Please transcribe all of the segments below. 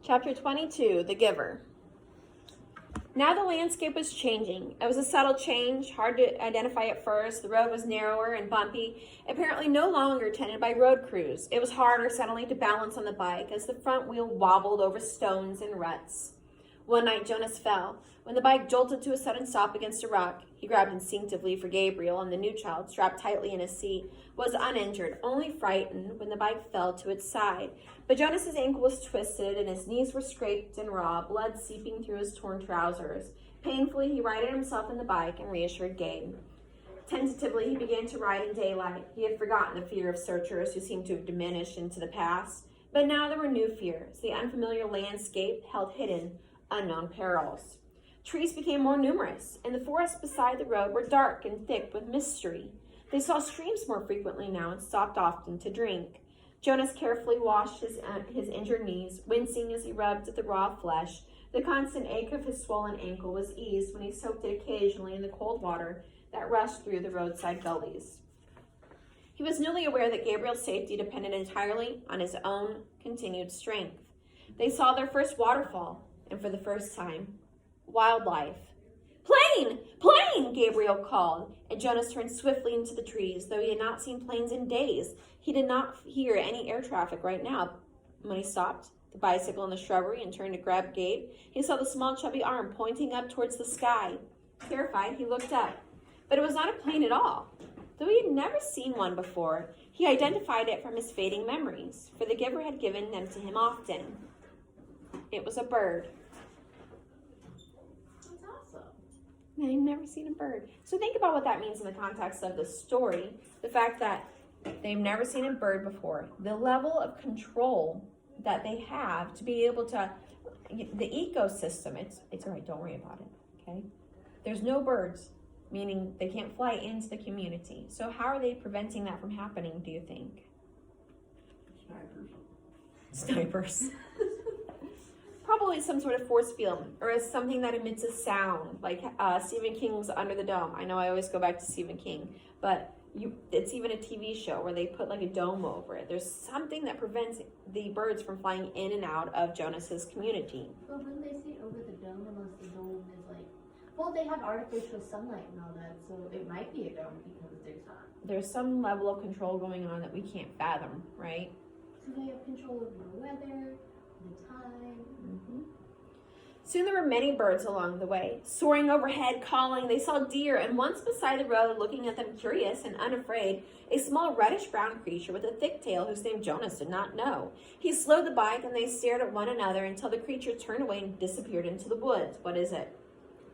Chapter 22, The Giver. Now the landscape was changing. It was a subtle change, hard to identify at first. The road was narrower and bumpy, apparently no longer tended by road crews. It was harder suddenly to balance on the bike as the front wheel wobbled over stones and ruts. One night Jonas fell. When the bike jolted to a sudden stop against a rock, he grabbed instinctively for Gabriel, and the new child, strapped tightly in his seat, was uninjured, only frightened when the bike fell to its side. But Jonas's ankle was twisted, and his knees were scraped and raw, blood seeping through his torn trousers. Painfully, he righted himself in the bike and reassured Gabe. Tentatively, he began to ride in daylight. He had forgotten the fear of searchers who seemed to have diminished into the past. But now there were new fears. The unfamiliar landscape held hidden, unknown perils. Trees became more numerous, and the forests beside the road were dark and thick with mystery. They saw streams more frequently now and stopped often to drink. Jonas carefully washed his injured knees, wincing as he rubbed at the raw flesh. The constant ache of his swollen ankle was eased when he soaked it occasionally in the cold water that rushed through the roadside gullies. He was newly aware that Gabriel's safety depended entirely on his own continued strength. They saw their first waterfall, and for the first time, wildlife. "Plane! Plane!" Gabriel called, and Jonas turned swiftly into the trees. Though he had not seen planes in days, he did not hear any air traffic right now. When he stopped the bicycle in the shrubbery and turned to grab Gabe, he saw the small chubby arm pointing up towards the sky. Terrified, he looked up. But it was not a plane at all. Though he had never seen one before, he identified it from his fading memories, for the giver had given them to him often. It was a bird. They've never seen a bird. So think about what that means in the context of the story. The fact that they've never seen a bird before. The level of control that they have to be able to, the ecosystem, it's all right, don't worry about it, okay? There's no birds, meaning they can't fly into the community. So how are they preventing that from happening, do you think? Snipers. Probably some sort of force field, or as something that emits a sound, like Stephen King's Under the Dome. I know I always go back to Stephen King, but it's even a TV show where they put like a dome over it. There's something that prevents the birds from flying in and out of Jonas's community. But when they say over the dome, unless the dome is like, well, they have artificial sunlight and all that, so it might be a dome because there's some level of control going on that we can't fathom, right? So they have control over the weather, the time. Mm-hmm. Soon there were many birds along the way, soaring overhead, calling. They saw deer, and once beside the road, looking at them curious and unafraid, a small reddish-brown creature with a thick tail whose name Jonas did not know. He slowed the bike, and they stared at one another until the creature turned away and disappeared into the woods. What is it?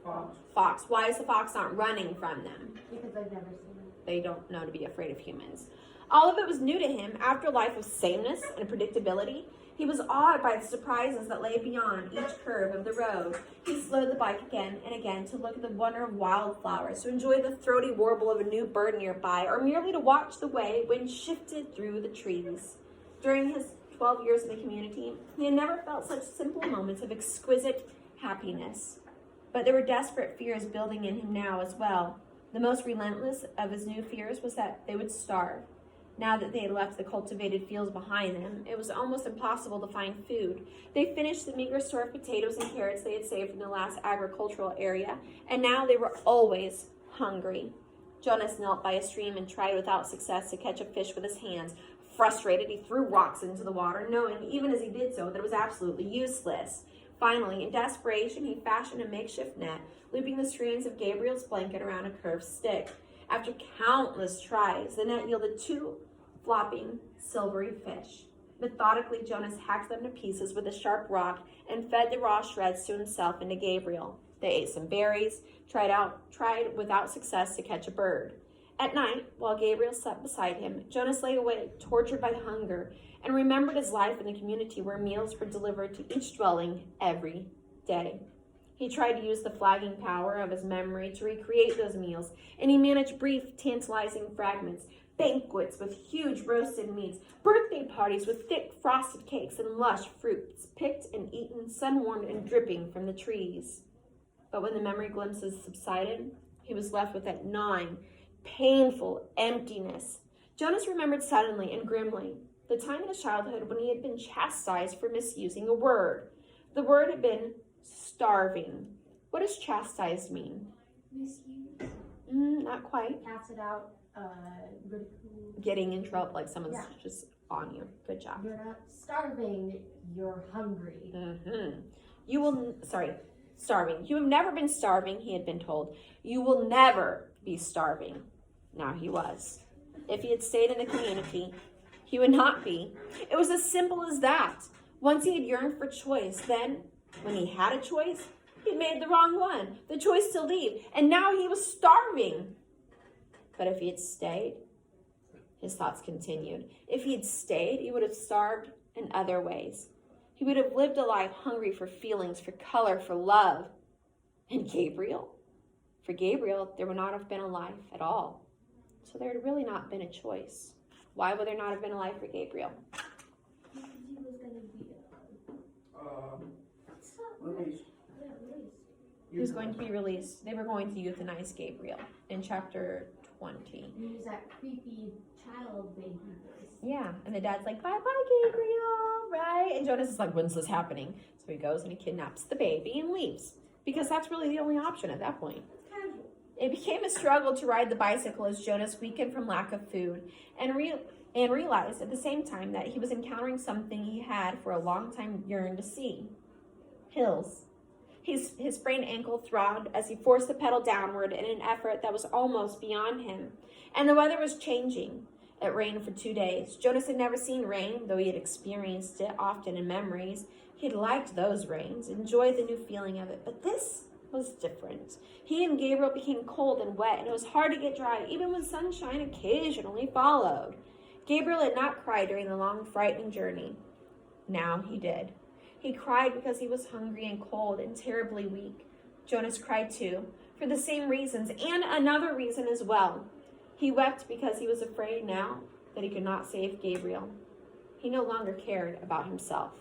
Fox. Fox. Why is the fox not running from them? Because I've never seen it. They don't know to be afraid of humans. All of it was new to him. After a life of sameness and predictability, he was awed by the surprises that lay beyond each curve of the road. He slowed the bike again and again to look at the wonder of wildflowers, to enjoy the throaty warble of a new bird nearby, or merely to watch the way wind shifted through the trees. During his 12 years in the community, he had never felt such simple moments of exquisite happiness. But there were desperate fears building in him now as well. The most relentless of his new fears was that they would starve. Now that they had left the cultivated fields behind them, it was almost impossible to find food. They finished the meager store of potatoes and carrots they had saved from the last agricultural area, and now they were always hungry. Jonas knelt by a stream and tried without success to catch a fish with his hands. Frustrated, he threw rocks into the water, knowing, even as he did so, that it was absolutely useless. Finally, in desperation, he fashioned a makeshift net, looping the strands of Gabriel's blanket around a curved stick. After countless tries, the net yielded 2 flopping, silvery fish. Methodically, Jonas hacked them to pieces with a sharp rock and fed the raw shreds to himself and to Gabriel. They ate some berries, tried without success to catch a bird. At night, while Gabriel slept beside him, Jonas lay awake, tortured by hunger, and remembered his life in the community where meals were delivered to each dwelling every day. He tried to use the flagging power of his memory to recreate those meals, and he managed brief, tantalizing fragments, banquets with huge roasted meats, birthday parties with thick frosted cakes and lush fruits, picked and eaten, sun-warmed and dripping from the trees. But when the memory glimpses subsided, he was left with that gnawing, painful emptiness. Jonas remembered suddenly and grimly the time in his childhood when he had been chastised for misusing a word. The word had been starving. What does chastised mean? Misuse. Not quite. Cast it out. Ridicule. Getting in trouble, like someone's Yeah. just on you. Good job. You're not starving. You're hungry. Starving. You have never been starving, he had been told. You will never be starving. Now he was. If he had stayed in the community, he would not be. It was as simple as that. Once he had yearned for choice, then, when he had a choice, he made the wrong one, the choice to leave, and now he was starving. But if he had stayed, his thoughts continued. If he had stayed, he would have starved in other ways. He would have lived a life hungry for feelings, for color, for love. And Gabriel? For Gabriel, there would not have been a life at all. So there had really not been a choice. Why would there not have been a life for Gabriel? Because he was going to be Release. He was going to be released. They were going to euthanize Gabriel in chapter 20. Use that creepy child baby voice. Yeah, and the dad's like, bye-bye, Gabriel, right? And Jonas is like, when's this happening? So he goes and he kidnaps the baby and leaves. Because that's really the only option at that point. It's casual. It became a struggle to ride the bicycle as Jonas weakened from lack of food and realized at the same time that he was encountering something he had for a long time yearned to see. Hills. His sprained ankle throbbed as he forced the pedal downward in an effort that was almost beyond him. And the weather was changing. It rained for 2 days. Jonas had never seen rain, though he had experienced it often in memories. He had liked those rains, enjoyed the new feeling of it, but this was different. He and Gabriel became cold and wet, and it was hard to get dry, even when sunshine occasionally followed. Gabriel had not cried during the long, frightening journey. Now he did. He cried because he was hungry and cold and terribly weak. Jonas cried too, for the same reasons, and another reason as well. He wept because he was afraid now that he could not save Gabriel. He no longer cared about himself.